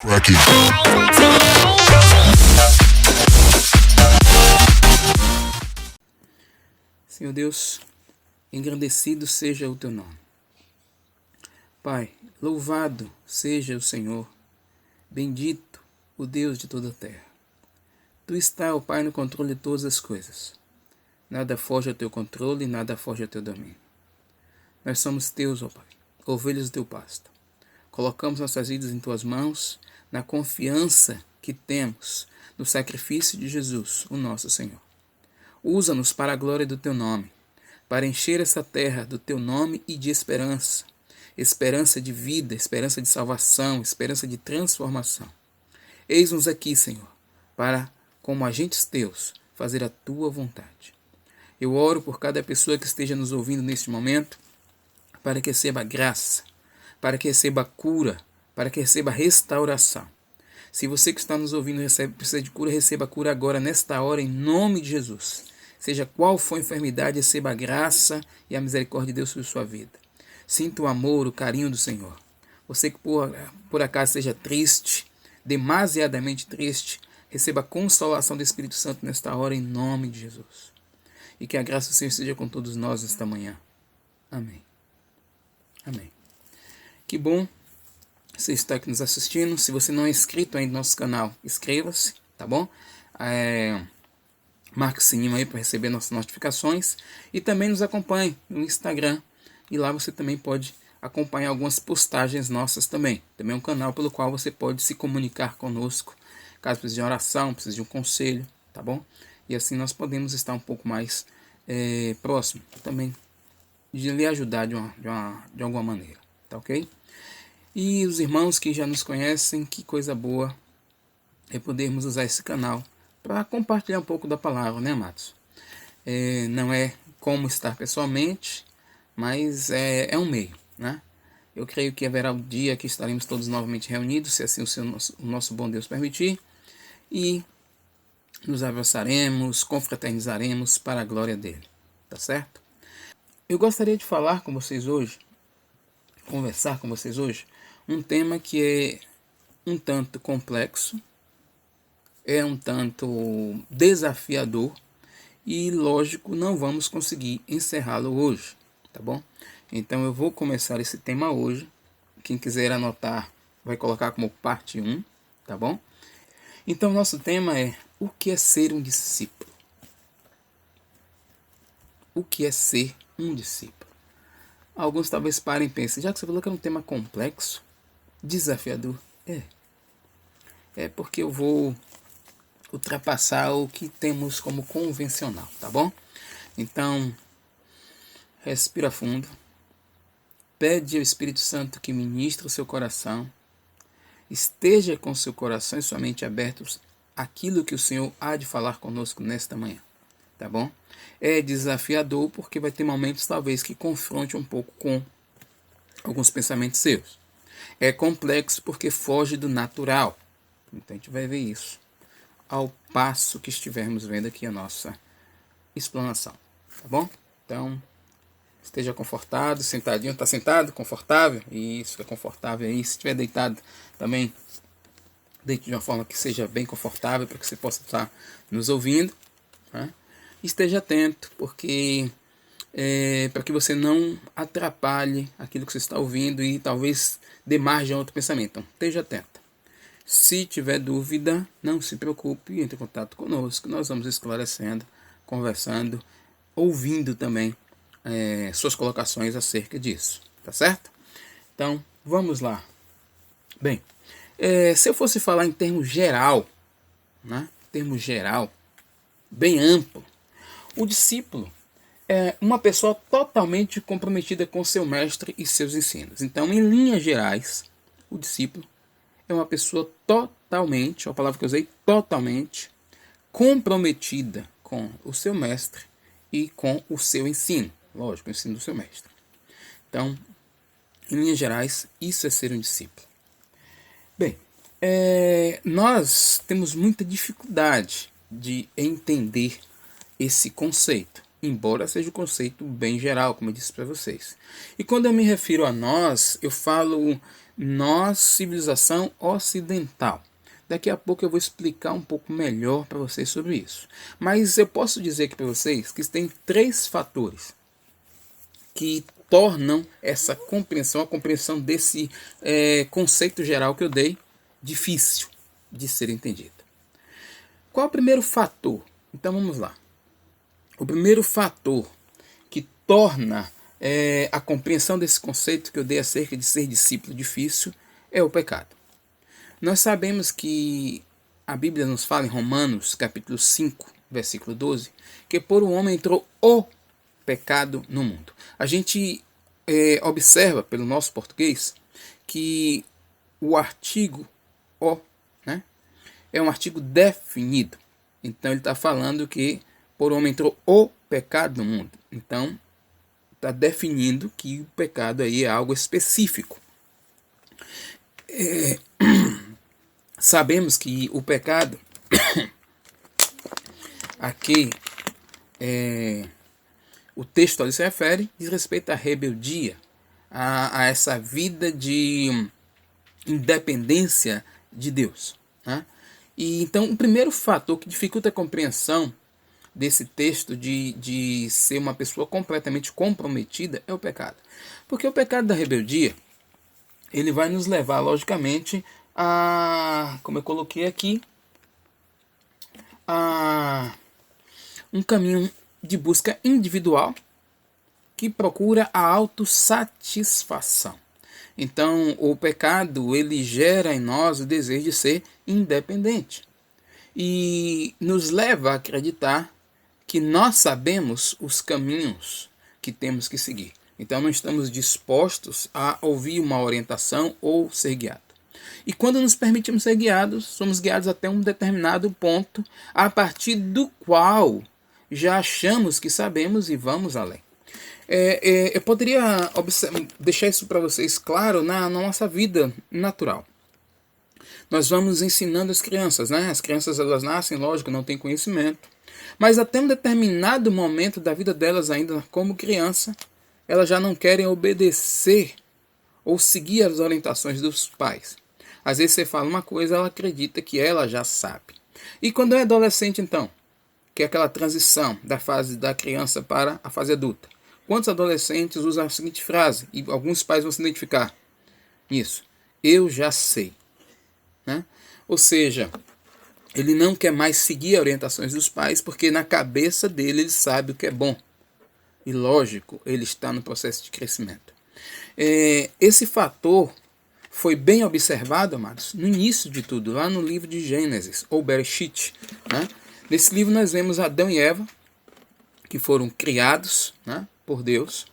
Crack it. Senhor Deus, engrandecido seja o teu nome. Pai, louvado seja o Senhor, bendito o Deus de toda a terra. Tu está, ó Pai, no controle de todas as coisas. Nada foge ao teu controle, nada foge ao teu domínio. Nós somos teus, ó Pai, ovelhas do teu pasto. Colocamos nossas vidas em tuas mãos, na confiança que temos no sacrifício de Jesus, o nosso Senhor. Usa-nos para a glória do teu nome, para encher essa terra do teu nome e de esperança. Esperança de vida, esperança de salvação, esperança de transformação. Eis-nos aqui, Senhor, para, como agentes teus, fazer a tua vontade. Eu oro por cada pessoa que esteja nos ouvindo neste momento, para que receba graça, para que receba cura, para que receba restauração. Se você que está nos ouvindo precisa de cura, receba cura agora, nesta hora, em nome de Jesus. Seja qual for a enfermidade, receba a graça e a misericórdia de Deus sobre sua vida. Sinta o amor, o carinho do Senhor. Você que por acaso seja triste, demasiadamente triste, receba a consolação do Espírito Santo nesta hora, em nome de Jesus. E que a graça do Senhor esteja com todos nós esta manhã. Amém. Amém. Que bom você está aqui nos assistindo. Se você não é inscrito ainda no nosso canal, inscreva-se, tá bom? Marque o sininho aí para receber nossas notificações. E também nos acompanhe no Instagram. E lá você também pode acompanhar algumas postagens nossas também. Também é um canal pelo qual você pode se comunicar conosco. Caso precise de oração, precise de um conselho, tá bom? E assim nós podemos estar um pouco mais próximo também de lhe ajudar de alguma maneira, tá ok? E os irmãos que já nos conhecem, que coisa boa é podermos usar esse canal para compartilhar um pouco da palavra, né, amados? Não é como estar pessoalmente, mas é um meio, né? Eu creio que haverá um dia que estaremos todos novamente reunidos, se assim o nosso bom Deus permitir, e nos abraçaremos, confraternizaremos para a glória dele, tá certo? Eu gostaria de falar com vocês hoje, conversar com vocês hoje, um tema que é um tanto complexo, é um tanto desafiador e, lógico, não vamos conseguir encerrá-lo hoje, tá bom? Então eu vou começar esse tema hoje. Quem quiser anotar vai colocar como parte 1, tá bom? Então nosso tema é: o que é ser um discípulo? O que é ser um discípulo? Alguns talvez parem e pensem, já que você falou que é um tema complexo, desafiador, é porque eu vou ultrapassar o que temos como convencional, tá bom? Então, respira fundo, pede ao Espírito Santo que ministre o seu coração, esteja com seu coração e sua mente abertos àquilo que o Senhor há de falar conosco nesta manhã, tá bom? É desafiador porque vai ter momentos talvez que confronte um pouco com alguns pensamentos seus. É complexo porque foge do natural. Então a gente vai ver isso ao passo que estivermos vendo aqui a nossa explanação, tá bom? Então, esteja confortado, sentadinho, tá sentado, confortável? Isso, fica confortável aí. Se estiver deitado também, deite de uma forma que seja bem confortável para que você possa estar nos ouvindo, né? Esteja atento, porque para que você não atrapalhe aquilo que você está ouvindo e talvez dê margem a outro pensamento. Então, esteja atento. Se tiver dúvida, não se preocupe, entre em contato conosco. Nós vamos esclarecendo, conversando, ouvindo também suas colocações acerca disso, tá certo? Então, vamos lá. Bem, se eu fosse falar em termos geral, né? Termo geral, bem amplo, o discípulo é uma pessoa totalmente comprometida com seu mestre e seus ensinos. Então, em linhas gerais, o discípulo é uma pessoa totalmente, a palavra que eu usei, totalmente comprometida com o seu mestre e com o seu ensino. Lógico, o ensino do seu mestre. Então, em linhas gerais, isso é ser um discípulo. Bem, nós temos muita dificuldade de entender esse conceito, embora seja um conceito bem geral, como eu disse para vocês. E quando eu me refiro a nós, eu falo Nós, civilização ocidental. Daqui a pouco eu vou explicar um pouco melhor para vocês sobre isso. Mas eu posso dizer aqui para vocês que tem 3 fatores que tornam essa compreensão, a compreensão desse conceito geral que eu dei, difícil de ser entendida. Qual é o primeiro fator? Então vamos lá. O primeiro fator que torna a compreensão desse conceito que eu dei acerca de ser discípulo difícil é o pecado. Nós sabemos que a Bíblia nos fala em Romanos capítulo 5, versículo 12, que por um homem entrou o pecado no mundo. A gente observa pelo nosso português que o artigo o, né, é um artigo definido. Então ele está falando que por um homem entrou o pecado no mundo. Então está definindo que o pecado aí é algo específico. Sabemos que o pecado aqui o texto ali se refere, diz respeito à rebeldia, a essa vida de independência de Deus, né? E então o primeiro fator que dificulta a compreensão desse texto de ser uma pessoa completamente comprometida é o pecado. Porque o pecado da rebeldia, ele vai nos levar, logicamente, a, como eu coloquei aqui, a um caminho de busca individual que procura a autossatisfação. Então, o pecado, ele gera em nós o desejo de ser independente e nos leva a acreditar que nós sabemos os caminhos que temos que seguir. Então, não estamos dispostos a ouvir uma orientação ou ser guiados. E quando nos permitimos ser guiados, somos guiados até um determinado ponto, a partir do qual já achamos que sabemos e vamos além. Eu poderia deixar isso para vocês claro na nossa vida natural. Nós vamos ensinando as crianças, né? As crianças, elas nascem, lógico, não têm conhecimento, mas até um determinado momento da vida delas, ainda como criança, elas já não querem obedecer ou seguir as orientações dos pais. Às vezes você fala uma coisa, ela acredita que ela já sabe. E quando é adolescente, então, que é aquela transição da fase da criança para a fase adulta, quantos adolescentes usam a seguinte frase, e alguns pais vão se identificar nisso: eu já sei, né? Ou seja, ele não quer mais seguir as orientações dos pais, porque na cabeça dele ele sabe o que é bom. E lógico, ele está no processo de crescimento. Esse fator foi bem observado, amados, no início de tudo, lá no livro de Gênesis, ou Bereshit, né? Nesse livro nós vemos Adão e Eva, que foram criados, né, por Deus.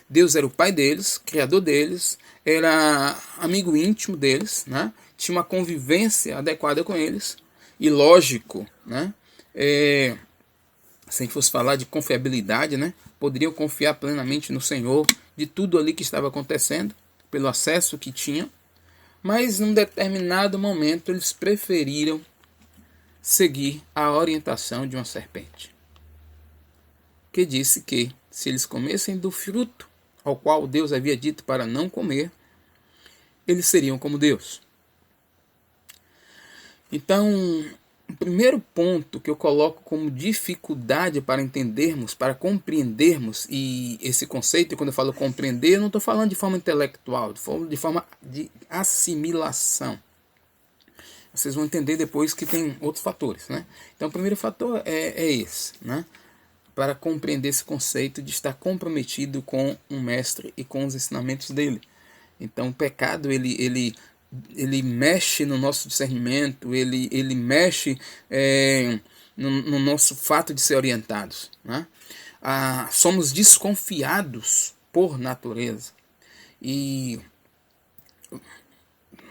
Deus era o pai deles, criador deles, era amigo íntimo deles, né? Tinha uma convivência adequada com eles. E lógico, né? Se a gente fosse falar de confiabilidade, né? Poderiam confiar plenamente no Senhor de tudo ali que estava acontecendo, pelo acesso que tinham. Mas num determinado momento eles preferiram seguir a orientação de uma serpente, que disse que se eles comessem do fruto ao qual Deus havia dito para não comer, eles seriam como Deus. Então, o primeiro ponto que eu coloco como dificuldade para entendermos, para compreendermos e esse conceito, e quando eu falo compreender, eu não estou falando de forma intelectual, de forma de assimilação. Vocês vão entender depois que tem outros fatores, né? Então, o primeiro fator é esse, né? Para compreender esse conceito de estar comprometido com um mestre e com os ensinamentos dele. Então, o pecado, ele mexe no nosso discernimento, ele mexe no nosso fato de ser orientados, né? Somos desconfiados por natureza. E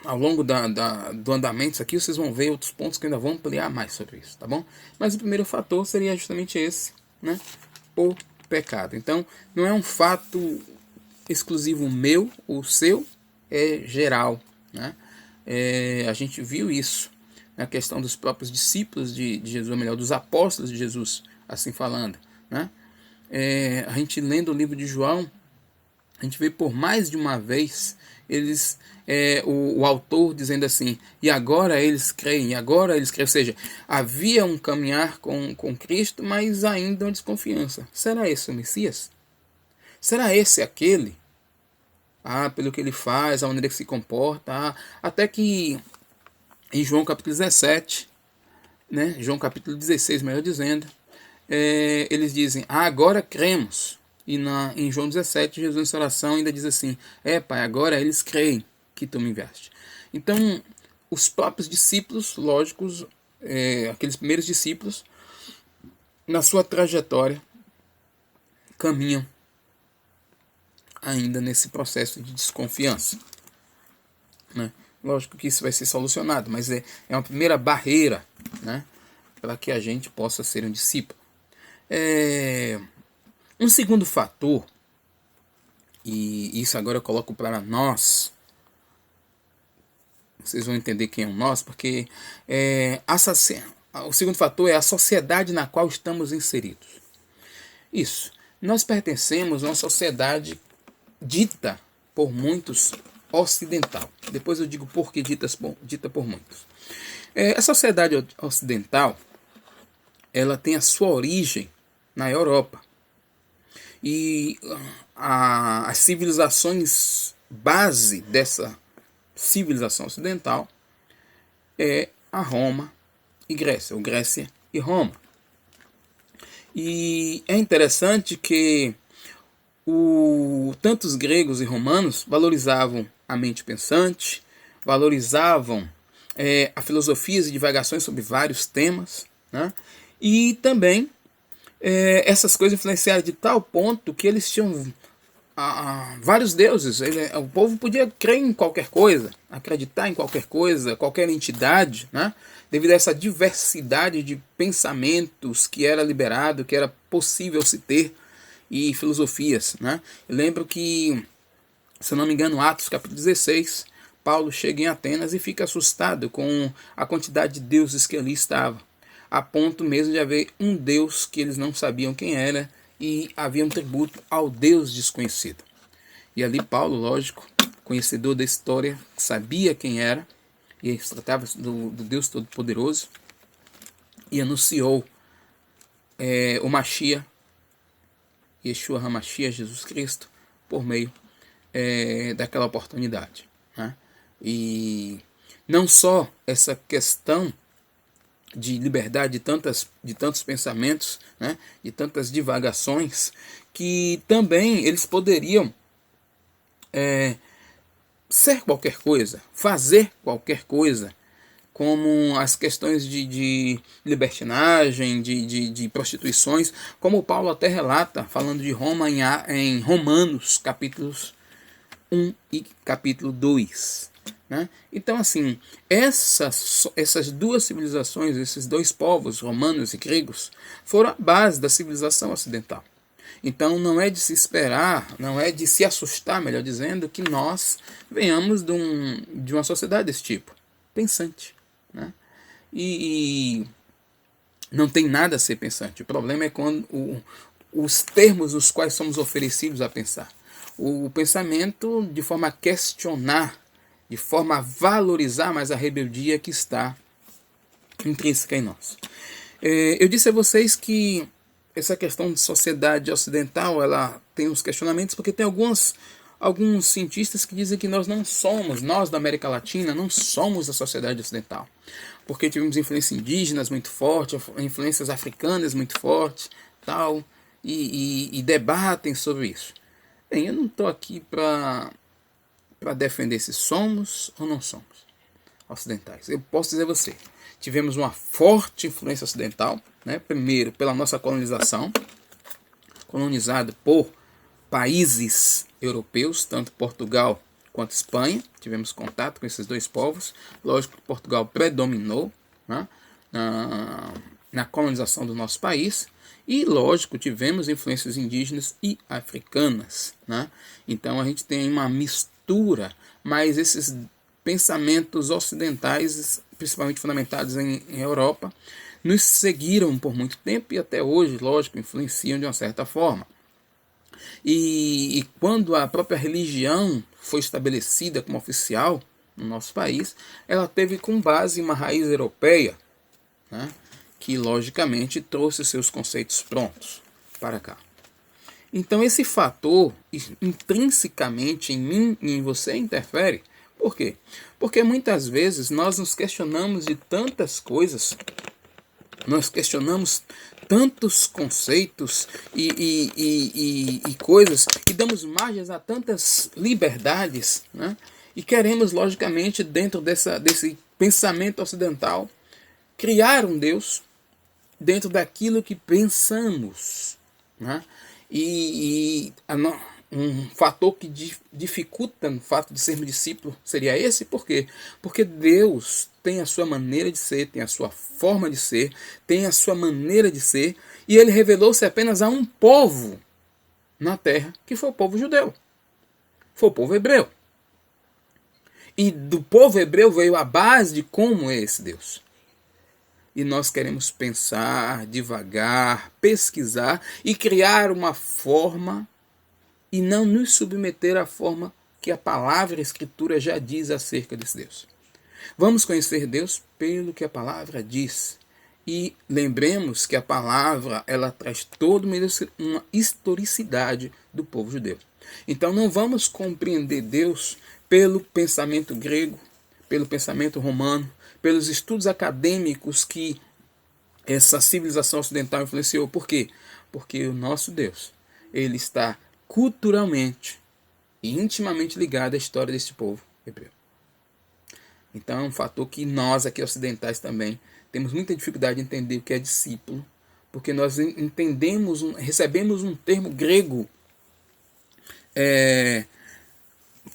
ao longo do andamento aqui, vocês vão ver outros pontos que ainda vão ampliar mais sobre isso, tá bom? Mas o primeiro fator seria justamente esse, né? O pecado. Então, não é um fato exclusivo meu ou seu, é geral, né? A gente viu isso na questão dos próprios discípulos de Jesus, ou melhor, dos apóstolos de Jesus, assim falando, né? A gente lendo o livro de João, A gente vê por mais de uma vez o autor dizendo assim, e agora eles creem, ou seja, havia um caminhar com Cristo, mas ainda uma desconfiança. Será esse o Messias? Será esse aquele? Pelo que ele faz, a maneira que se comporta, até que em João capítulo 17, né, João capítulo 16, melhor dizendo, eles dizem, agora cremos. E em João 17, Jesus, nessa oração, ainda diz assim, Pai, agora eles creem que tu me enviaste. Então, os próprios discípulos, lógicos, aqueles primeiros discípulos, na sua trajetória, caminham ainda nesse processo de desconfiança, né? Lógico que isso vai ser solucionado, mas é uma primeira barreira, né, para que a gente possa ser um discípulo. Um segundo fator, e isso agora eu coloco para nós, vocês vão entender quem é o nós, porque o segundo fator é a sociedade na qual estamos inseridos. Isso, nós pertencemos a uma sociedade dita por muitos ocidental. Depois eu digo por que dita por muitos. A sociedade ocidental, ela tem a sua origem na Europa. E as civilizações base dessa civilização ocidental é a Roma e Grécia, ou Grécia e Roma. E é interessante que tanto os gregos e romanos valorizavam a mente pensante, valorizavam a filosofias e divagações sobre vários temas, né? E também essas coisas influenciaram de tal ponto que eles tinham vários deuses. O povo podia crer em qualquer coisa, acreditar em qualquer coisa, qualquer entidade, né? Devido a essa diversidade de pensamentos que era liberado, que era possível se ter, e filosofias, né? Eu lembro que, se eu não me engano, Atos capítulo 16, Paulo chega em Atenas e fica assustado com a quantidade de deuses que ali estava, a ponto mesmo de haver um Deus que eles não sabiam quem era, e havia um tributo ao Deus desconhecido. E ali Paulo, lógico, conhecedor da história, sabia quem era, e se tratava do Deus Todo-Poderoso, e anunciou o Mashiach, Yeshua HaMashiach, Jesus Cristo, por meio daquela oportunidade, né? E não só essa questão de liberdade de tantos pensamentos, né, de tantas divagações, que também eles poderiam ser qualquer coisa, fazer qualquer coisa, como as questões de libertinagem, de prostituições, como Paulo até relata, falando de Roma em Romanos, capítulos 1 e capítulo 2. Né? Então, assim, essas duas civilizações, esses dois povos, romanos e gregos, foram a base da civilização ocidental. Então, não é de se esperar, não é de se assustar, melhor dizendo, que nós venhamos de uma sociedade desse tipo, pensante. Né? E não tem nada a ser pensante. O problema é quando os termos nos quais somos oferecidos a pensar. O pensamento de forma a questionar, de forma a valorizar mais a rebeldia que está intrínseca em nós. Eu disse a vocês que essa questão de sociedade ocidental, ela tem uns questionamentos, porque tem alguns cientistas que dizem que nós da América Latina, não somos a sociedade ocidental. Porque tivemos influências indígenas muito fortes, influências africanas muito fortes, tal, e debatem sobre isso. Bem, eu não estou aqui para defender se somos ou não somos ocidentais. Eu posso dizer a você, tivemos uma forte influência ocidental, né? Primeiro pela nossa colonização, colonizado por países europeus, tanto Portugal quanto Espanha. Tivemos contato com esses dois povos. Lógico que Portugal predominou, né, na colonização do nosso país. E, lógico, tivemos influências indígenas e africanas. Né? Então, a gente tem uma mistura, mas esses pensamentos ocidentais, principalmente fundamentados em Europa, nos seguiram por muito tempo e até hoje, lógico, influenciam de uma certa forma. E quando a própria religião foi estabelecida como oficial no nosso país, ela teve com base uma raiz europeia, né, que logicamente trouxe seus conceitos prontos para cá. Então esse fator intrinsecamente em mim e em você interfere. Por quê? Porque muitas vezes nós nos questionamos de tantas coisas, nós questionamos tantos conceitos e coisas, e damos margens a tantas liberdades, né? E queremos, logicamente, dentro desse pensamento ocidental, criar um Deus dentro daquilo que pensamos, né? Um fator que dificulta no fato de sermos discípulos seria esse. Por quê? Porque Deus tem a sua maneira de ser, tem a sua forma de ser, tem a sua maneira de ser, e ele revelou-se apenas a um povo na terra, que foi o povo judeu, foi o povo hebreu. E do povo hebreu veio a base de como é esse Deus. E nós queremos pensar, devagar, pesquisar e criar uma forma e não nos submeter à forma que a palavra, a escritura já diz acerca desse Deus. Vamos conhecer Deus pelo que a palavra diz. E lembremos que a palavra, ela traz toda uma historicidade do povo judeu. Então não vamos compreender Deus pelo pensamento grego, pelo pensamento romano, pelos estudos acadêmicos que essa civilização ocidental influenciou. Por quê? Porque o nosso Deus, ele está culturalmente e intimamente ligado à história deste povo hebreu. Então é um fator que nós aqui ocidentais também temos muita dificuldade de entender o que é discípulo, porque nós recebemos um termo grego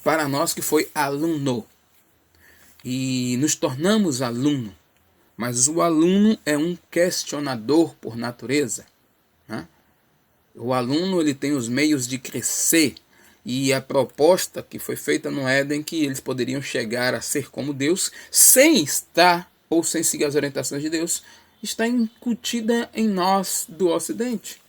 para nós que foi aluno, e nos tornamos aluno, mas o aluno é um questionador por natureza, né? O aluno, ele tem os meios de crescer, e a proposta que foi feita no Éden, que eles poderiam chegar a ser como Deus, sem estar ou sem seguir as orientações de Deus, está incutida em nós do Ocidente.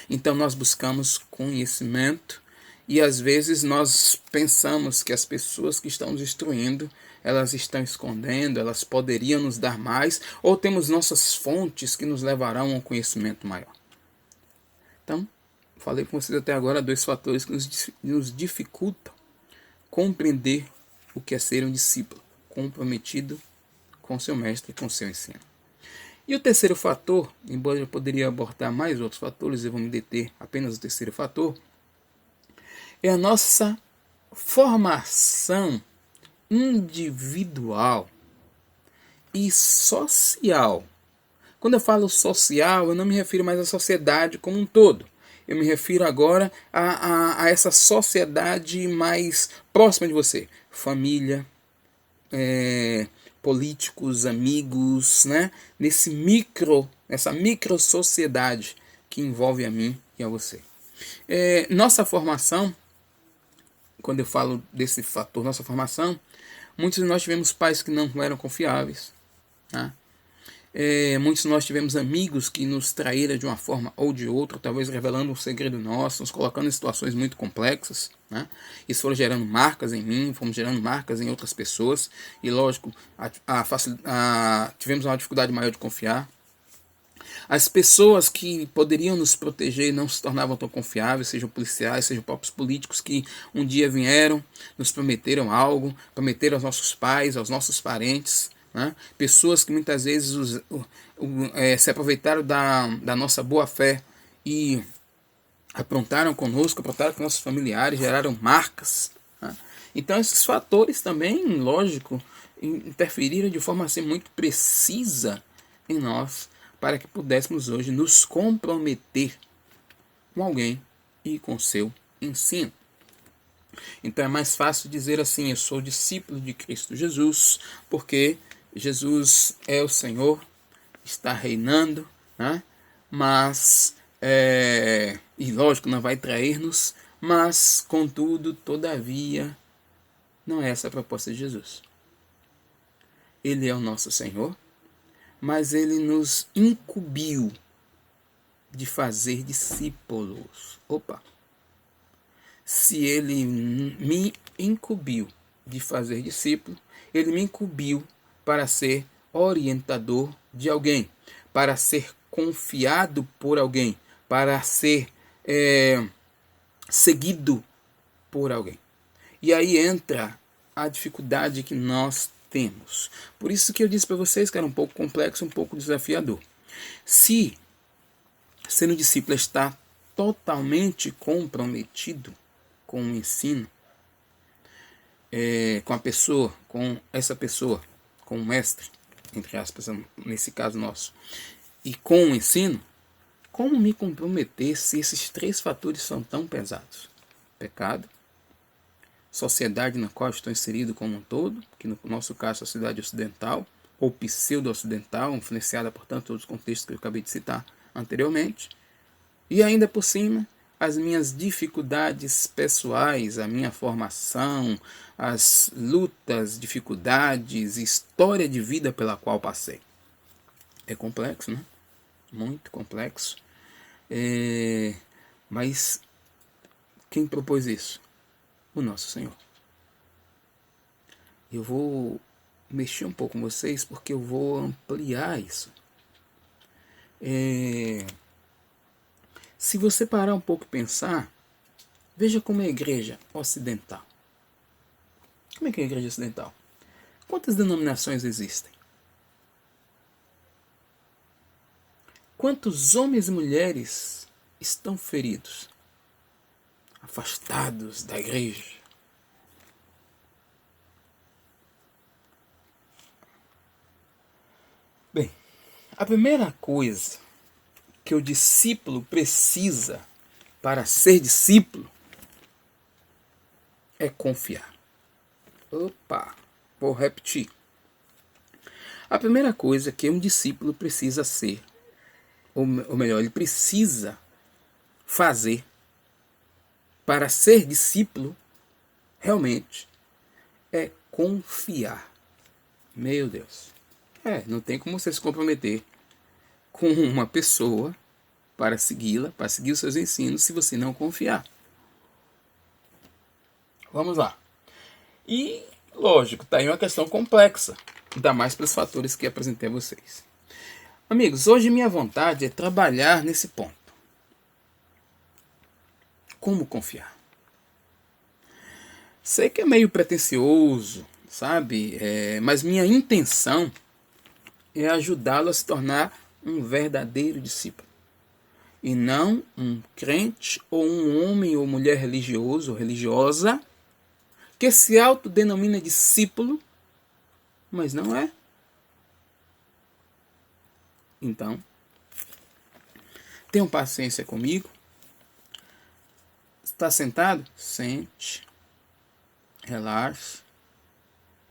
Então nós buscamos conhecimento, e às vezes nós pensamos que as pessoas que estão nos instruindo, elas estão escondendo, elas poderiam nos dar mais, ou temos nossas fontes que nos levarão a um conhecimento maior. Então, falei com vocês até agora 2 fatores que nos dificultam compreender o que é ser um discípulo comprometido com seu mestre e com seu ensino. E o terceiro fator, embora eu poderia abordar mais outros fatores, eu vou me deter apenas no terceiro fator, é a nossa formação individual e social. Quando eu falo social, eu não me refiro mais à sociedade como um todo. Eu me refiro agora a essa sociedade mais próxima de você. Família, políticos, amigos, né? Nessa micro sociedade que envolve a mim e a você. Nossa formação, quando eu falo desse fator, nossa formação, muitos de nós tivemos pais que não eram confiáveis, né? Muitos de nós tivemos amigos que nos traíram de uma forma ou de outra, talvez revelando um segredo nosso, nos colocando em situações muito complexas, né? Isso foi gerando marcas em mim, fomos gerando marcas em outras pessoas, e lógico, tivemos uma dificuldade maior de confiar. As pessoas que poderiam nos proteger não se tornavam tão confiáveis, sejam policiais, sejam próprios políticos que um dia vieram, nos prometeram algo, prometeram aos nossos pais, aos nossos parentes, né? Pessoas que muitas vezes se aproveitaram da nossa boa fé e aprontaram conosco, aprontaram com nossos familiares, geraram marcas, né? Então esses fatores também, lógico, interferiram de forma assim, muito precisa em nós, para que pudéssemos hoje nos comprometer com alguém e com seu ensino. Então é mais fácil dizer assim: eu sou discípulo de Cristo Jesus, porque Jesus é o Senhor, está reinando, né? Mas, e lógico, não vai trair-nos, mas, contudo, todavia, não é essa a proposta de Jesus. Ele é o nosso Senhor, mas ele nos incumbiu de fazer discípulos. Opa! Se ele me incumbiu de fazer discípulo, ele me incumbiu para ser orientador de alguém, para ser confiado por alguém, para ser seguido por alguém. E aí entra a dificuldade que nós temos. Por isso que eu disse para vocês que era um pouco complexo, um pouco desafiador. Se sendo discípulo está totalmente comprometido com o ensino, com a pessoa, com essa pessoa, com o mestre, entre aspas, nesse caso nosso, e com o ensino, como me comprometer se esses três fatores são tão pesados? Pecado, sociedade na qual estou inserido como um todo, que no nosso caso a sociedade ocidental, ou pseudo-ocidental, influenciada por tantos outros contextos que eu acabei de citar anteriormente, e ainda por cima, as minhas dificuldades pessoais, a minha formação, as lutas, dificuldades, história de vida pela qual passei. É complexo, né? Muito complexo. Mas quem propôs isso? O nosso Senhor. Eu vou mexer um pouco com vocês porque eu vou ampliar isso. Se você parar um pouco e pensar, veja como é a igreja ocidental. Como é que é a igreja ocidental? Quantas denominações existem? Quantos homens e mulheres estão feridos, afastados da igreja? Bem, a primeira coisa que o discípulo precisa para ser discípulo é confiar. Opa, vou repetir. A primeira coisa que um discípulo precisa ser, ou melhor, ele precisa fazer para ser discípulo, realmente, é confiar. Meu Deus. Não tem como você se comprometer com uma pessoa para segui-la, para seguir os seus ensinos, se você não confiar. Vamos lá. E, lógico, está aí uma questão complexa, ainda mais pelos fatores que apresentei a vocês. Amigos, hoje minha vontade é trabalhar nesse ponto. Como confiar? Sei que é meio pretensioso, sabe? Mas minha intenção é ajudá-lo a se tornar um verdadeiro discípulo. E não um crente ou um homem ou mulher religioso ou religiosa que se autodenomina discípulo, mas não é. Então, tenham paciência comigo. Está sentado? Sente. Relaxe.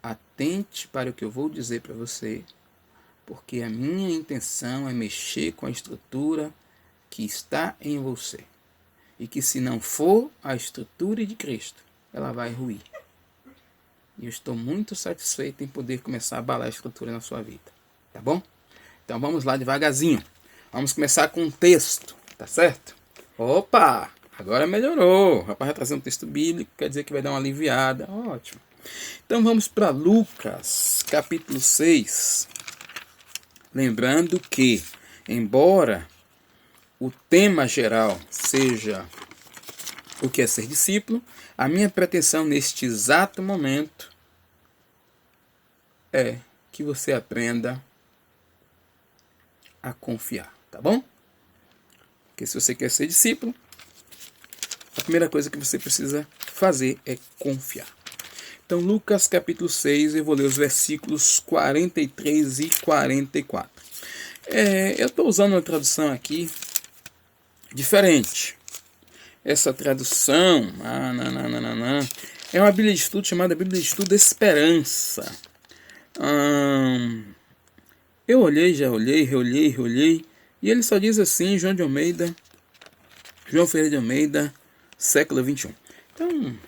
Atente para o que eu vou dizer para você, porque a minha intenção é mexer com a estrutura que está em você. E que se não for a estrutura de Cristo, ela vai ruir. E eu estou muito satisfeito em poder começar a abalar a estrutura na sua vida. Tá bom? Então vamos lá devagarzinho. Vamos começar com um texto, tá certo? Opa! Agora melhorou. Rapaz, vai trazer um texto bíblico, quer dizer que vai dar uma aliviada. Ótimo. Então vamos para Lucas, capítulo 6. Lembrando que, embora o tema geral seja o que é ser discípulo, a minha pretensão neste exato momento é que você aprenda a confiar, tá bom? Porque se você quer ser discípulo, a primeira coisa que você precisa fazer é confiar. Então, Lucas capítulo 6, eu vou ler os versículos 43 e 44. Eu estou usando uma tradução aqui diferente. Essa tradução é uma Bíblia de Estudo chamada Bíblia de Estudo Esperança. Eu olhei, já olhei, reolhei, e ele só diz assim, João Ferreira de Almeida, século 21. Então,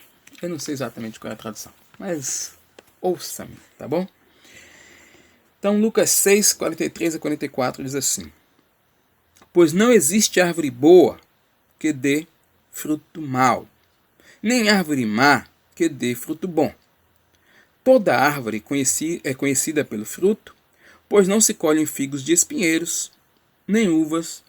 eu não sei exatamente qual é a tradução, mas ouça-me, tá bom? Então, Lucas 6, 43 a 44 diz assim: Pois não existe árvore boa que dê fruto mau, nem árvore má que dê fruto bom. Toda árvore é conhecida pelo fruto, pois não se colhem figos de espinheiros, nem uvas,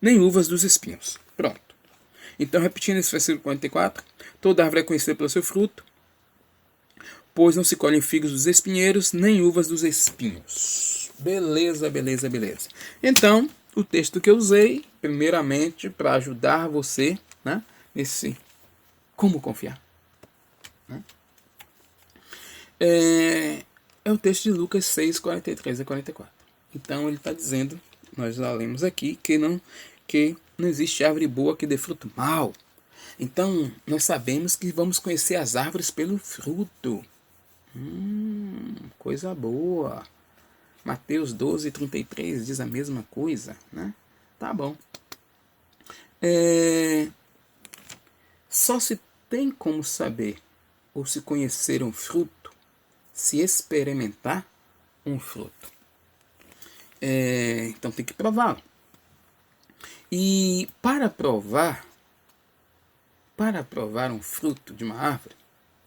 nem uvas dos espinhos. Pronto. Então, repetindo esse versículo 44, toda árvore é conhecida pelo seu fruto, pois não se colhem figos dos espinheiros, nem uvas dos espinhos. Beleza, beleza, beleza. Então, o texto que eu usei, primeiramente, para ajudar você, né, nesse como confiar, né, é o texto de Lucas 6, 43 a 44. Então, ele está dizendo, nós já lemos aqui, que não existe árvore boa que dê fruto mau. Então, nós sabemos que vamos conhecer as árvores pelo fruto. Coisa boa. Mateus 12, 33 diz a mesma coisa, né? Tá bom. Só se tem como saber ou se conhecer um fruto se experimentar um fruto. Então tem que prová-lo. E para provar um fruto de uma árvore,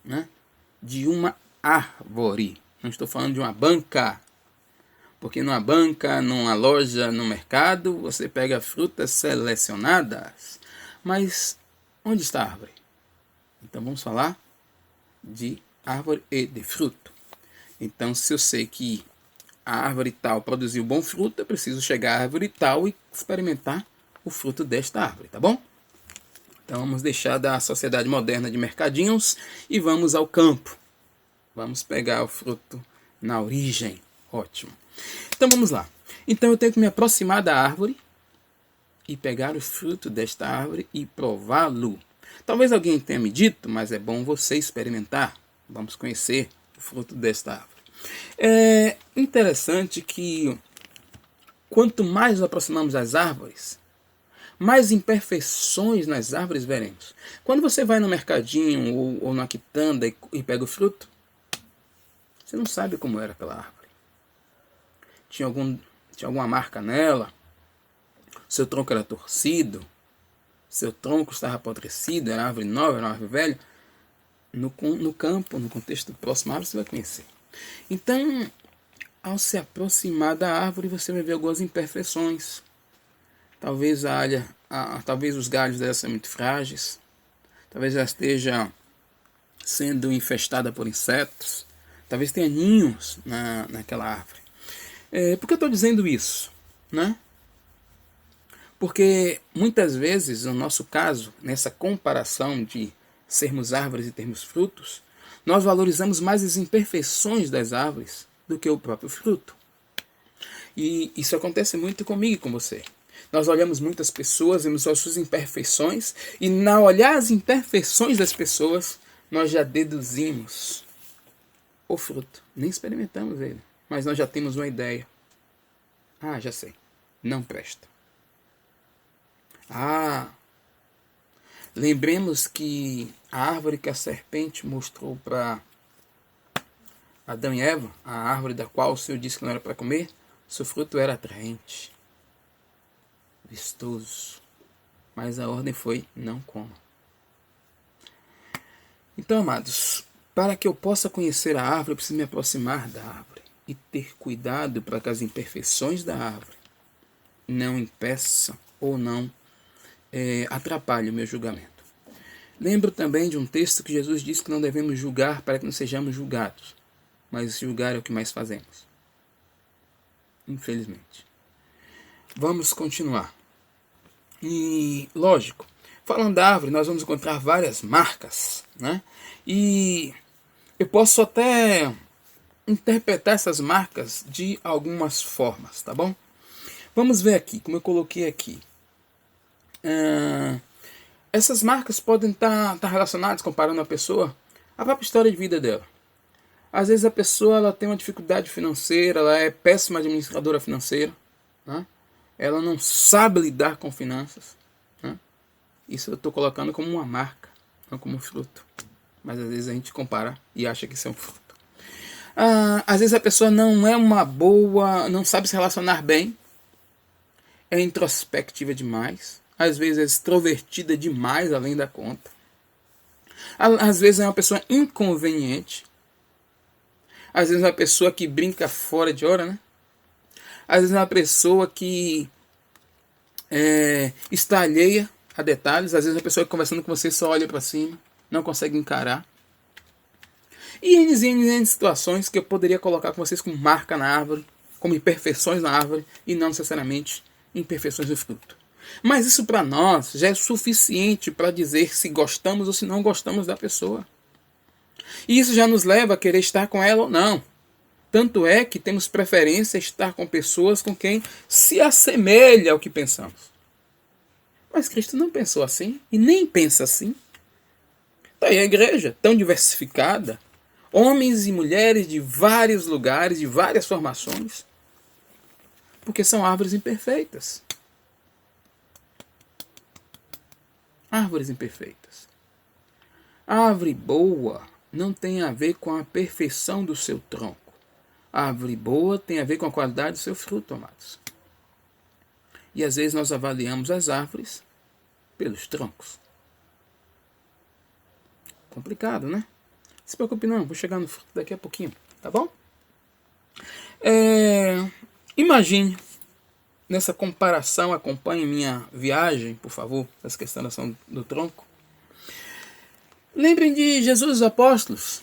né? De uma árvore, não estou falando de uma banca, porque numa banca, numa loja, no mercado, você pega frutas selecionadas, mas onde está a árvore? Então vamos falar de árvore e de fruto. Então, se eu sei que a árvore tal produziu bom fruto, eu preciso chegar à árvore tal e experimentar o fruto desta árvore, tá bom? Então vamos deixar da sociedade moderna de mercadinhos e vamos ao campo. Vamos pegar o fruto na origem. Ótimo. Então vamos lá. Então eu tenho que me aproximar da árvore e pegar o fruto desta árvore e prová-lo. Talvez alguém tenha me dito, mas é bom você experimentar. Vamos conhecer o fruto desta árvore. É interessante que quanto mais nos aproximamos das árvores, mais imperfeições nas árvores veremos. Quando você vai no mercadinho ou na quitanda e pega o fruto, você não sabe como era aquela árvore. Tinha alguma marca nela, seu tronco era torcido, seu tronco estava apodrecido, era uma árvore nova, era uma árvore velha. No campo, no contexto próximo à árvore, você vai conhecer. Então, ao se aproximar da árvore, você vai ver algumas imperfeições. Talvez talvez os galhos dela sejam muito frágeis. Talvez ela esteja sendo infestada por insetos. Talvez tenha ninhos naquela árvore. Por que eu estou dizendo isso? Né? Porque muitas vezes, no nosso caso, nessa comparação de sermos árvores e termos frutos, nós valorizamos mais as imperfeições das árvores do que o próprio fruto. E isso acontece muito comigo e com você. Nós olhamos muitas pessoas, vemos as suas imperfeições, e na olhar as imperfeições das pessoas, nós já deduzimos o fruto. Nem experimentamos ele, mas nós já temos uma ideia. Já sei. Não presta. Lembremos que a árvore que a serpente mostrou para Adão e Eva, a árvore da qual o Senhor disse que não era para comer, seu fruto era atraente, vistoso, mas a ordem foi: não coma. Então, amados, para que eu possa conhecer a árvore, eu preciso me aproximar da árvore e ter cuidado para que as imperfeições da árvore não impeçam ou não atrapalhem o meu julgamento. Lembro também de um texto que Jesus disse que não devemos julgar para que não sejamos julgados, mas julgar é o que mais fazemos. Infelizmente. Vamos continuar. E, lógico, falando da árvore, nós vamos encontrar várias marcas, né? E eu posso até interpretar essas marcas de algumas formas, tá bom? Vamos ver aqui, como eu coloquei aqui. Essas marcas podem estar relacionadas, comparando a pessoa, à própria história de vida dela. Às vezes a pessoa ela tem uma dificuldade financeira, ela é péssima administradora financeira, né? Ela não sabe lidar com finanças, né? Isso eu estou colocando como uma marca, não como um fruto. Mas às vezes a gente compara e acha que isso é um fruto. Às vezes a pessoa não é uma boa, não sabe se relacionar bem, é introspectiva demais, às vezes é extrovertida demais, além da conta. Às vezes é uma pessoa inconveniente, às vezes é uma pessoa que brinca fora de hora, né? Às vezes é uma pessoa que está alheia a detalhes, às vezes a pessoa que conversando com você só olha para cima, não consegue encarar. E N situações que eu poderia colocar com vocês como marca na árvore, como imperfeições na árvore, e não necessariamente imperfeições do fruto. Mas isso para nós já é suficiente para dizer se gostamos ou se não gostamos da pessoa. E isso já nos leva a querer estar com ela ou não. Tanto é que temos preferência a estar com pessoas com quem se assemelha ao que pensamos. Mas Cristo não pensou assim e nem pensa assim. Daí a igreja, tão diversificada, homens e mulheres de vários lugares, de várias formações, porque são árvores imperfeitas. Árvores imperfeitas. A árvore boa não tem a ver com a perfeição do seu tronco. A árvore boa tem a ver com a qualidade do seu fruto, amados. E às vezes nós avaliamos as árvores pelos troncos. Complicado, né? Não se preocupe não, vou chegar no fruto daqui a pouquinho, tá bom? Imagine, nessa comparação, acompanhe minha viagem, por favor, essa questão do tronco. Lembrem de Jesus e os apóstolos.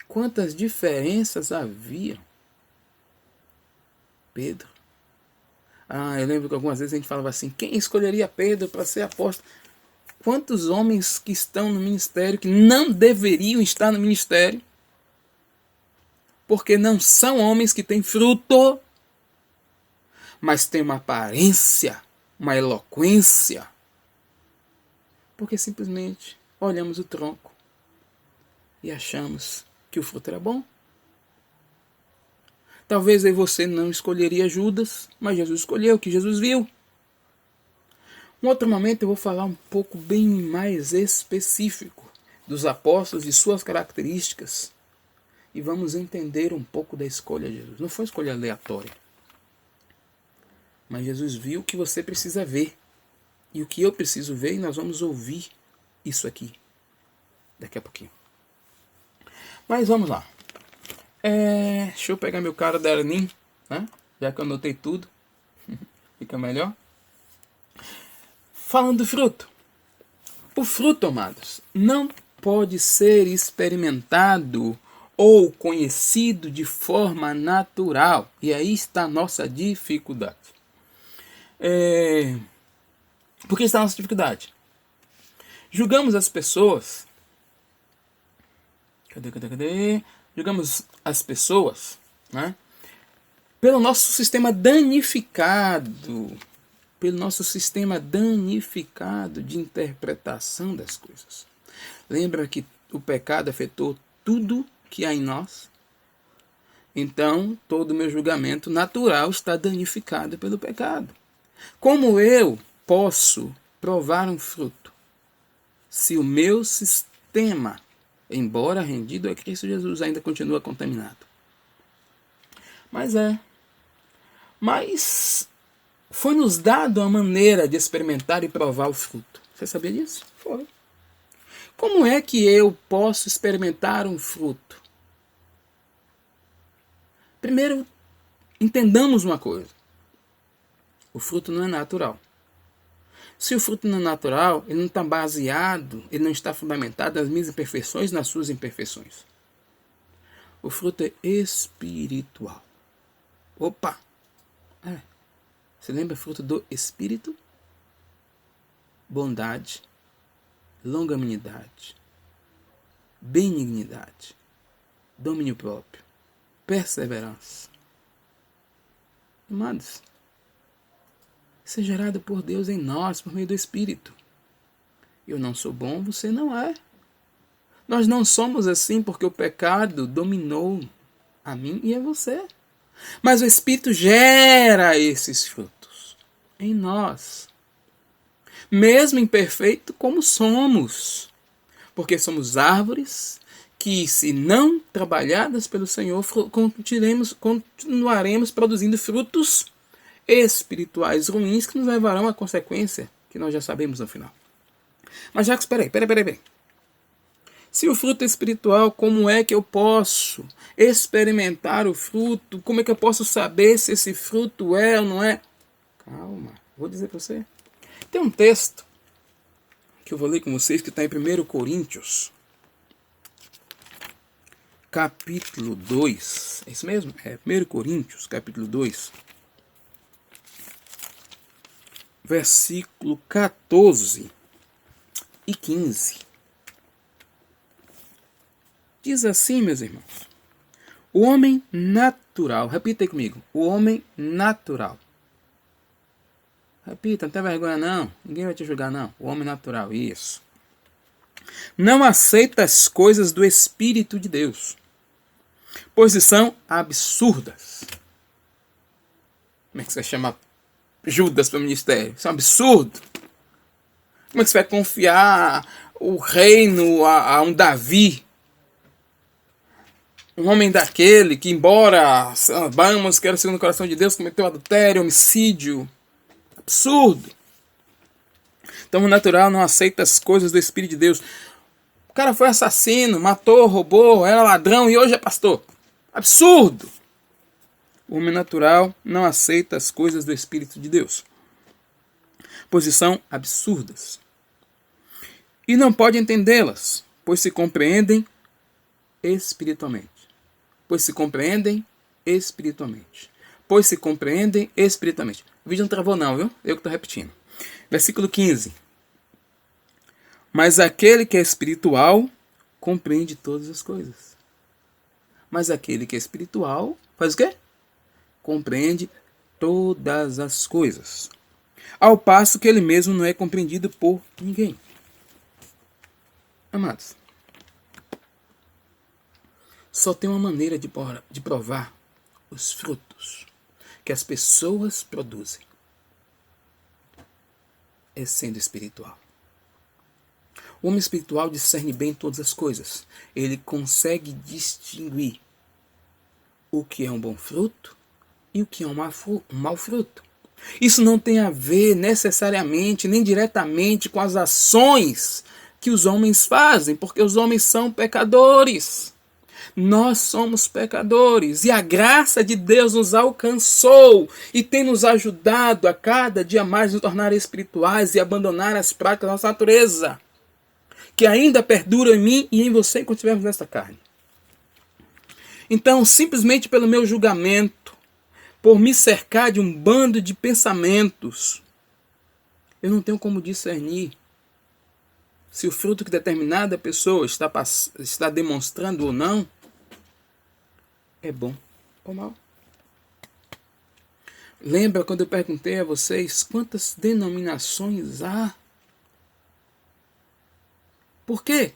Quantas diferenças havia. Pedro. Eu lembro que algumas vezes a gente falava assim, quem escolheria Pedro para ser apóstolo? Quantos homens que estão no ministério, que não deveriam estar no ministério, porque não são homens que têm fruto, mas têm uma aparência, uma eloquência, porque simplesmente olhamos o tronco e achamos que o fruto era bom. Talvez aí você não escolheria Judas, mas Jesus escolheu o que Jesus viu. Um outro momento eu vou falar um pouco bem mais específico dos apóstolos e suas características. E vamos entender um pouco da escolha de Jesus. Não foi escolha aleatória. Mas Jesus viu o que você precisa ver. E o que eu preciso ver, e nós vamos ouvir isso aqui. Daqui a pouquinho. Mas vamos lá. Deixa eu pegar meu caderninho, né? Já que eu anotei tudo. Fica melhor. Falando do fruto. O fruto, amados, não pode ser experimentado ou conhecido de forma natural. E aí está a nossa dificuldade. Por que está a nossa dificuldade? Julgamos as pessoas. Cadê? Julgamos as pessoas, né? Pelo nosso sistema danificado. Pelo nosso sistema danificado de interpretação das coisas. Lembra que o pecado afetou tudo que há em nós? Então, todo o meu julgamento natural está danificado pelo pecado. Como eu posso provar um fruto se o meu sistema, embora rendido a Cristo Jesus, ainda continua contaminado? Mas foi-nos dado a maneira de experimentar e provar o fruto. Você sabia disso? Foi. Como é que eu posso experimentar um fruto? Primeiro, entendamos uma coisa. O fruto não é natural. Se o fruto não é natural, ele não está baseado, ele não está fundamentado nas minhas imperfeições, nas suas imperfeições. O fruto é espiritual. Opa! Você lembra fruto do Espírito? Bondade, longanimidade, benignidade, domínio próprio, perseverança. Amados, isso é gerado por Deus em nós, por meio do Espírito. Eu não sou bom, você não é. Nós não somos assim porque o pecado dominou a mim e a você. Mas o Espírito gera esses frutos em nós. Mesmo imperfeito como somos. Porque somos árvores que, se não trabalhadas pelo Senhor, continuaremos produzindo frutos espirituais ruins que nos levarão à consequência que nós já sabemos no final. Mas Jacques, peraí. Se o fruto é espiritual, como é que eu posso experimentar o fruto? Como é que eu posso saber se esse fruto é ou não é? Calma, vou dizer para você. Tem um texto que eu vou ler com vocês que está em 1 Coríntios, capítulo 2. É isso mesmo? É 1 Coríntios, capítulo 2. Versículo 14 e 15. Diz assim, meus irmãos: o homem natural, repita aí comigo, o homem natural. Repita, não tem vergonha não, ninguém vai te julgar não. O homem natural, isso. Não aceita as coisas do Espírito de Deus, pois são absurdas. Como é que você chama Judas para o ministério? Isso é um absurdo. Como é que você vai confiar o reino a um Davi? Um homem daquele que, embora sabamos que era segundo o coração de Deus, cometeu adultério, homicídio. Absurdo. Então o natural não aceita as coisas do Espírito de Deus. O cara foi assassino, matou, roubou, era ladrão e hoje é pastor. Absurdo. O homem natural não aceita as coisas do Espírito de Deus, pois são absurdas. E não pode entendê-las, pois se compreendem espiritualmente. Pois se compreendem espiritualmente. Pois se compreendem espiritualmente. O vídeo não travou não, viu? Eu que estou repetindo. Versículo 15. Mas aquele que é espiritual compreende todas as coisas. Mas aquele que é espiritual faz o quê? Compreende todas as coisas. Ao passo que ele mesmo não é compreendido por ninguém. Amados, só tem uma maneira de provar os frutos que as pessoas produzem. É sendo espiritual. O homem espiritual discerne bem todas as coisas. Ele consegue distinguir o que é um bom fruto e o que é um mau fruto. Isso não tem a ver necessariamente, nem diretamente com as ações que os homens fazem, porque os homens são pecadores. Nós somos pecadores e a graça de Deus nos alcançou e tem nos ajudado a cada dia mais nos tornar espirituais e abandonar as práticas da nossa natureza, que ainda perduram em mim e em você enquanto estivermos nesta carne. Então, simplesmente pelo meu julgamento, por me cercar de um bando de pensamentos, eu não tenho como discernir se o fruto que determinada pessoa está demonstrando ou não é bom ou mal. Lembra quando eu perguntei a vocês quantas denominações há? Por quê?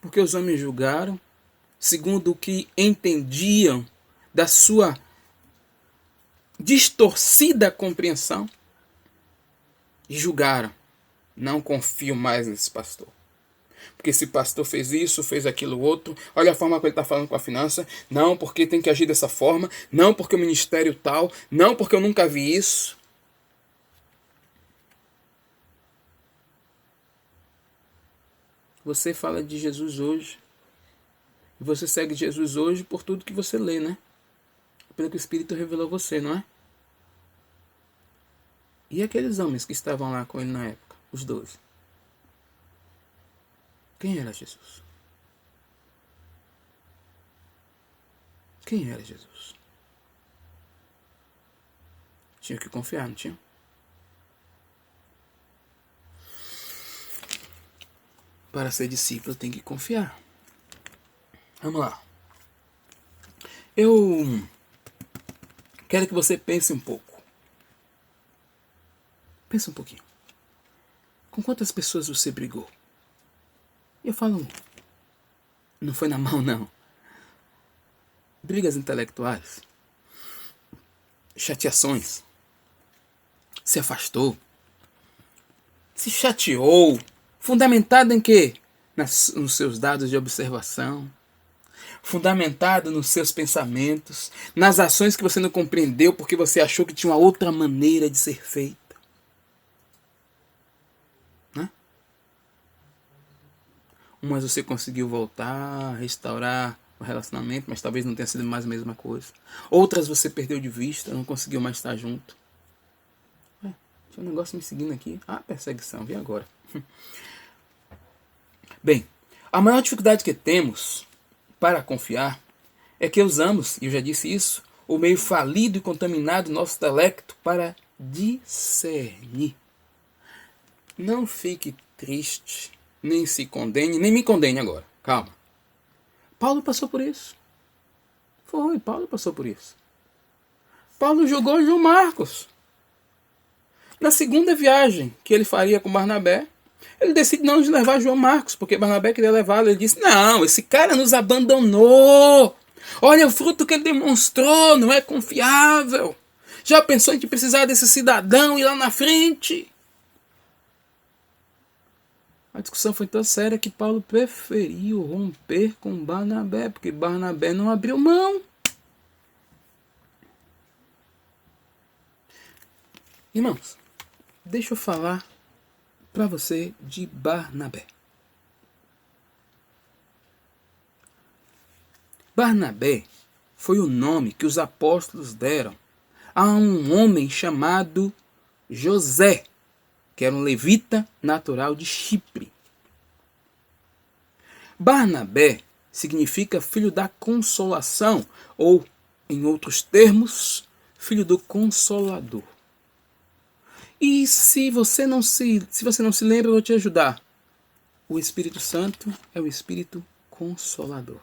Porque os homens julgaram segundo o que entendiam da sua distorcida compreensão e julgaram. Não confio mais nesse pastor. Porque esse pastor fez isso, fez aquilo outro. Olha a forma que ele está falando com a finança. Não, porque tem que agir dessa forma. Não, porque o ministério tal. Não, porque eu nunca vi isso. Você fala de Jesus hoje. E você segue Jesus hoje por tudo que você lê, né? Pelo que o Espírito revelou a você, não é? E aqueles homens que estavam lá com ele na época? Os 12. Quem era Jesus? Quem era Jesus? Tinha que confiar, não tinha? Para ser discípulo tem que confiar. Vamos lá. Eu quero que você pense um pouco. Pensa um pouquinho. Com quantas pessoas você brigou? E eu falo, não foi na mão não. Brigas intelectuais. Chateações. Se afastou. Se chateou. Fundamentado em quê? Nos seus dados de observação. fundamentado nos seus pensamentos, nas ações que você não compreendeu porque você achou que tinha uma outra maneira de ser feita. Né? Umas você conseguiu voltar, restaurar o relacionamento, mas talvez não tenha sido mais a mesma coisa. Outras você perdeu de vista, não conseguiu mais estar junto. Tinha um negócio me seguindo aqui. Ah, perseguição, vi agora. Bem, a maior dificuldade que temos para confiar é que usamos, e eu já disse isso, o meio falido e contaminado do nosso intelecto para discernir. Não fique triste, nem se condene, nem me condene agora. Calma. Paulo passou por isso. Paulo passou por isso. Paulo julgou João Marcos. Na segunda viagem que ele faria com Barnabé, ele decide não levar João Marcos, porque Barnabé queria levá-lo. Ele disse, não, esse cara nos abandonou. Olha o fruto que ele demonstrou, não é confiável. Já pensou em que precisar desse cidadão ir lá na frente? A discussão foi tão séria que Paulo preferiu romper com Barnabé, porque Barnabé não abriu mão. Irmãos, deixa eu falar para você de Barnabé. Barnabé foi o nome que os apóstolos deram a um homem chamado José, que era um levita natural de Chipre. Barnabé significa filho da consolação, ou, em outros termos, filho do Consolador. E se você não se lembra, eu vou te ajudar. O Espírito Santo é o Espírito Consolador.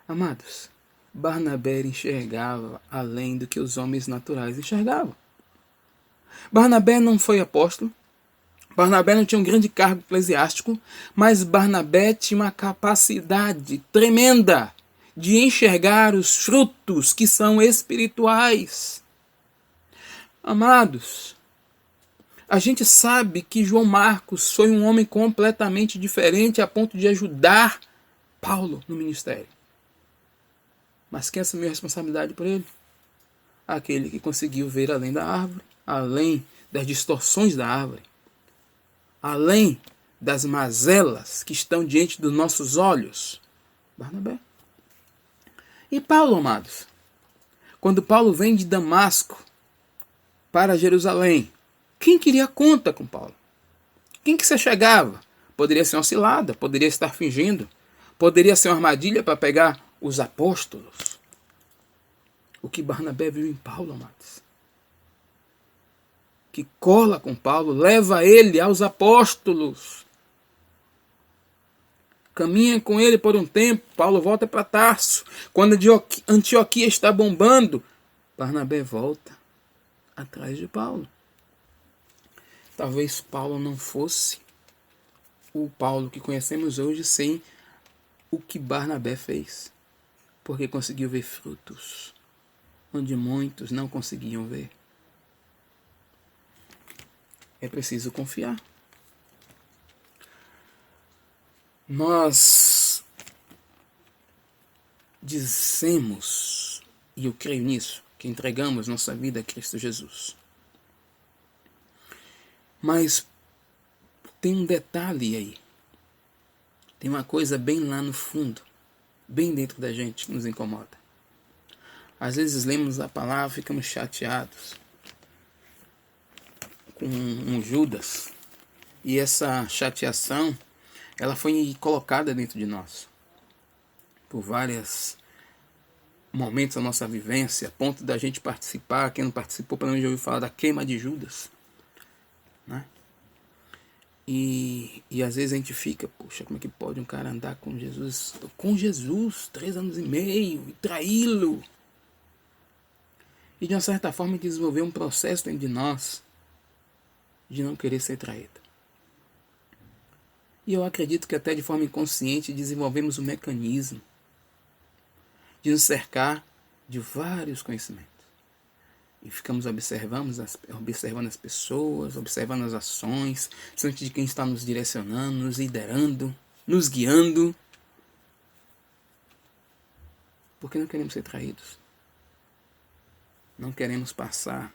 Amados, Barnabé enxergava além do que os homens naturais enxergavam. Barnabé não foi apóstolo, Barnabé não tinha um grande cargo eclesiástico, mas Barnabé tinha uma capacidade tremenda de enxergar os frutos que são espirituais. Amados, a gente sabe que João Marcos foi um homem completamente diferente a ponto de ajudar Paulo no ministério. Mas quem assumiu a responsabilidade por ele? Aquele que conseguiu ver além da árvore, além das distorções da árvore, além das mazelas que estão diante dos nossos olhos. Barnabé. E Paulo, amados? Quando Paulo vem de Damasco para Jerusalém, quem queria conta com Paulo? Quem que se chegava? Poderia ser uma cilada, poderia estar fingindo, poderia ser uma armadilha para pegar os apóstolos. O que Barnabé viu em Paulo, amados? Que cola com Paulo, leva ele aos apóstolos. Caminha com ele por um tempo, Paulo volta para Tarso. Quando Antioquia está bombando, Barnabé volta atrás de Paulo. Talvez Paulo não fosse o Paulo que conhecemos hoje sem o que Barnabé fez, porque conseguiu ver frutos onde muitos não conseguiam ver. É preciso confiar. Nós dizemos, e eu creio nisso, que entregamos nossa vida a Cristo Jesus. Mas tem um detalhe aí. Tem uma coisa bem lá no fundo, bem dentro da gente, que nos incomoda. Às vezes lemos a palavra e ficamos chateados com um Judas. E essa chateação, ela foi colocada dentro de nós por vários momentos da nossa vivência, a ponto da gente participar. Quem não participou, pelo menos já ouviu falar da queima de Judas, né? E às vezes a gente fica, poxa, como é que pode um cara andar com Jesus 3 anos e meio e traí-lo? E de uma certa forma desenvolver um processo dentro de nós de não querer ser traído. E eu acredito que até de forma inconsciente desenvolvemos um mecanismo de nos cercar de vários conhecimentos. E ficamos observando as pessoas, observando as ações, diante de quem está nos direcionando, nos liderando, nos guiando. Porque não queremos ser traídos. Não queremos passar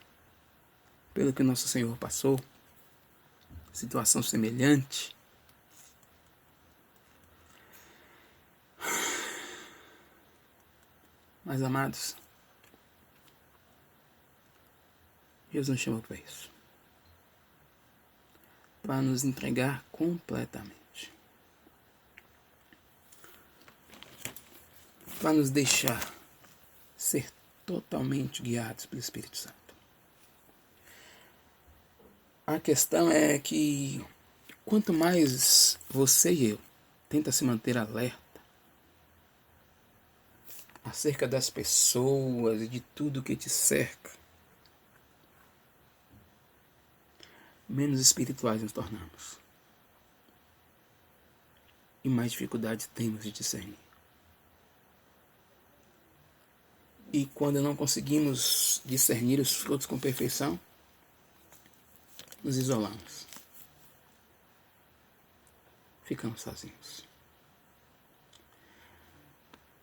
pelo que nosso Senhor passou. Situação semelhante. Mas, amados, Deus nos chama para isso. Para nos entregar completamente. Para nos deixar ser totalmente guiados pelo Espírito Santo. A questão é que quanto mais você e eu tenta se manter alerta acerca das pessoas e de tudo que te cerca, menos espirituais nos tornamos. E mais dificuldade temos de discernir. E quando não conseguimos discernir os frutos com perfeição, nos isolamos. Ficamos sozinhos.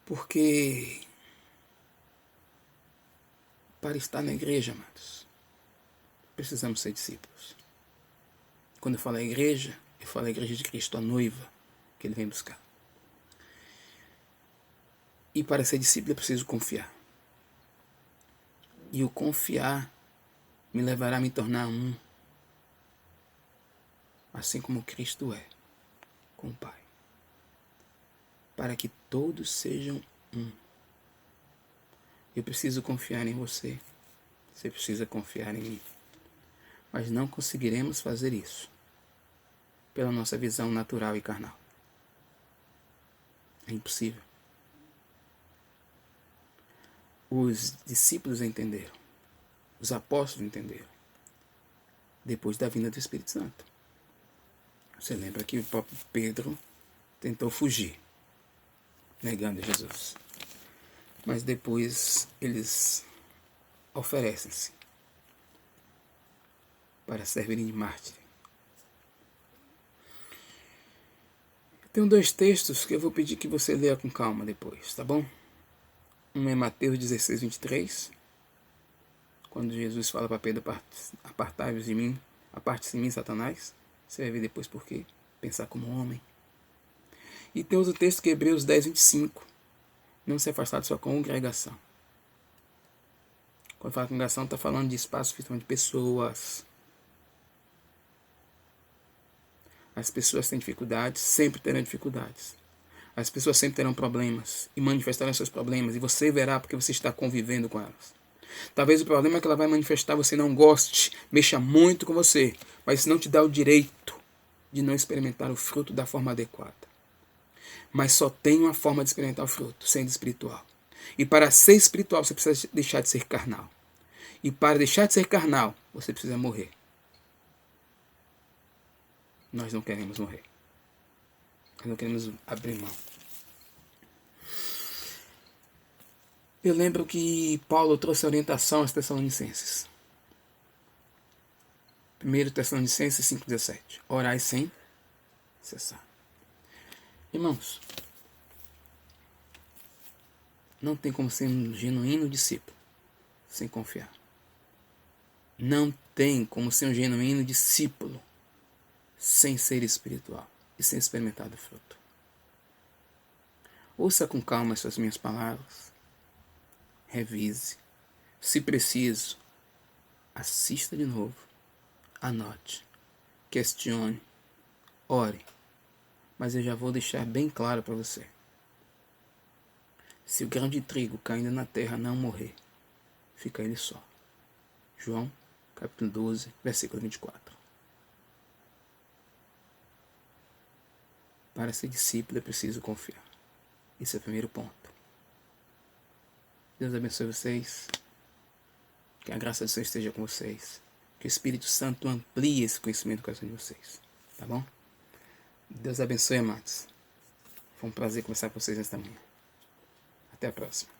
Porque para estar na igreja, amados, precisamos ser discípulos. Quando eu falo igreja, eu falo a igreja de Cristo, a noiva que Ele vem buscar. E para ser discípulo eu preciso confiar. E o confiar me levará a me tornar um, assim como Cristo é, com o Pai. Para que todos sejam um. Eu preciso confiar em você. Você precisa confiar em mim. Mas não conseguiremos fazer isso pela nossa visão natural e carnal. É impossível. Os discípulos entenderam. Os apóstolos entenderam. Depois da vinda do Espírito Santo. Você lembra que o próprio Pedro tentou fugir, negando Jesus. Mas depois eles oferecem-se para servirem de mártir. Tenho 2 textos que eu vou pedir que você leia com calma depois, tá bom? Um é Mateus 16, 23, quando Jesus fala para Pedro: apartai-vos de mim, aparte-se de mim, Satanás. Você vai ver depois por quê. Pensar como homem. E tem outro texto que é Hebreus 10, 25. Não se afastar de sua congregação. Quando fala congregação, está falando de espaço, de pessoas. As pessoas têm dificuldades, sempre terão dificuldades. As pessoas sempre terão problemas e manifestarão seus problemas. E você verá porque você está convivendo com elas. Talvez o problema que ela vai manifestar você não goste, mexa muito com você, mas isso não te dá o direito de não experimentar o fruto da forma adequada. Mas só tem uma forma de experimentar o fruto, sendo espiritual. E para ser espiritual, você precisa deixar de ser carnal. E para deixar de ser carnal, você precisa morrer. Nós não queremos morrer. Nós não queremos abrir mão. Eu lembro que Paulo trouxe orientação aos Tessalonicenses. 1 Tessalonicenses 5,17. Orai sem cessar. Irmãos, não tem como ser um genuíno discípulo sem confiar. Não tem como ser um genuíno discípulo sem ser espiritual e sem experimentar do fruto. Ouça com calma essas minhas palavras. Revise. Se preciso, assista de novo. Anote. Questione. Ore. Mas eu já vou deixar bem claro para você. Se o grão de trigo caindo na terra não morrer, fica ele só. João, capítulo 12, versículo 24. Para ser discípulo é preciso confiar. Esse é o primeiro ponto. Deus abençoe vocês. Que a graça do Senhor esteja com vocês. Que o Espírito Santo amplie esse conhecimento no coração de vocês. Tá bom? Deus abençoe, amados. Foi um prazer conversar com vocês nesta manhã. Até a próxima.